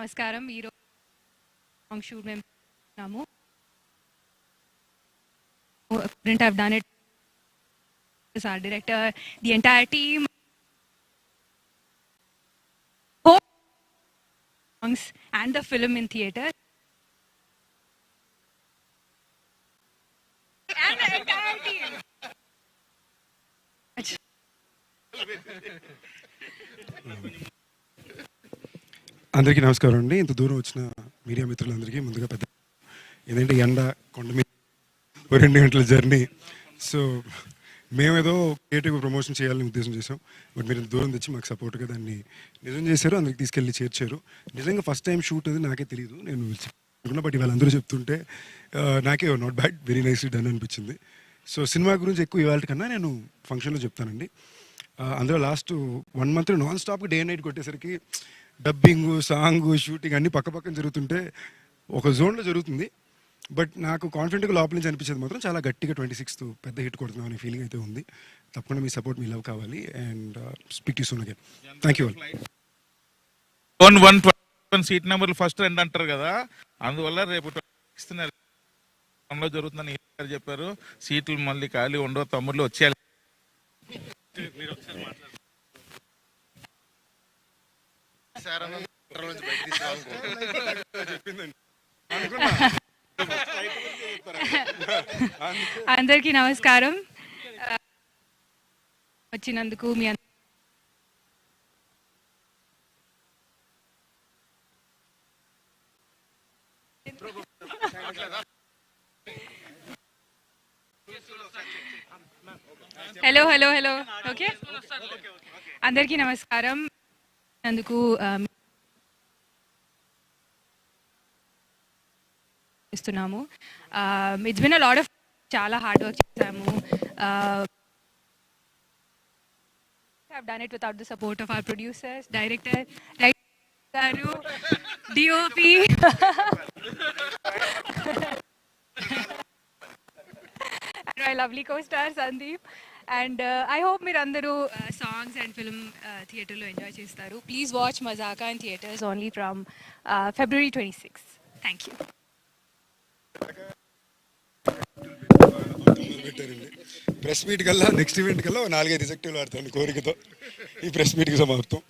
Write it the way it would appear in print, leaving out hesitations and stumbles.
నమస్కారం. ఈరోజు song shoot మేము చేస్తున్నాము. Couldn't have done it as our director, the entire team, songs and the film in theatre. And the entire team. అందరికీ నమస్కారం అండి. ఇంత దూరం వచ్చిన మీడియా మిత్రులందరికీ ముందుగా పెద్ద ఏంటంటే ఎండ కొండ మీద 2 గంటల జర్నీ. సో మేమేదో క్రియేటివ్ ప్రమోషన్ చేయాలని ఉద్దేశం చేసాం. బట్ మీరు ఇంత దూరం తెచ్చి మాకు సపోర్ట్గా దాన్ని నిజం చేశారు, అందరికి తీసుకెళ్ళి చేర్చారు. నిజంగా ఫస్ట్ టైం షూట్ అది నాకే తెలియదు, నేను అనుకున్నా. బట్ వాళ్ళందరూ చెప్తుంటే నాకే not bad, very nicely done అనిపించింది. సో సినిమా గురించి ఎక్కువ ఇవాళ కన్నా నేను ఫంక్షన్లో చెప్తానండి. అందులో లాస్ట్ 1 month నాన్ స్టాప్గా డే నైట్ కొట్టేసరికి డబ్బింగ్, సాంగ్, షూటింగ్ అన్నీ పక్కపక్కన జరుగుతుంటే ఒక జోన్లో జరుగుతుంది. బట్ నాకు కాన్ఫిడెంట్గా లోపల నుంచి అనిపించేది మాత్రం చాలా గట్టిగా 26th పెద్ద హిట్ కొడుతున్నాం అనే ఫీలింగ్ అయితే ఉంది. తప్పకుండా మీ సపోర్ట్, మీ లవ్ కావాలి. And speak to soon again. Thank you all. 121 seat నెంబర్లు ఫస్ట్ 2 అంటారు కదా, అందువల్ల రేపు 26th జరుగుతుందని చెప్పారు. సీట్లు మళ్ళీ ఖాళీ ఉండవు, తమ్ముళ్ళు వచ్చేయాలి. అందరికీ నమస్కారం. వచ్చినందుకు మీ హలో హలో హలో ఓకే. అందరికీ నమస్కారం. అందుకు ఇస్తున్నాము. It's been a lot of, చాలా హార్డ్ వర్క్ చేసాము. have done it without the support of our producers, director garu, DOP and my lovely co-star Sandeep. And I hope మీరందరూ songs and film theatre లో enjoy చేస్తారు. Please watch Mazaka in theatres only from February 26th. Thank you. Press meet కల్లా, next event కల్లా 4-5 ఎగ్జెక్టివ్లు ఆడతాను కోరికతో. ఈ press మీట్కి సమాప్తం.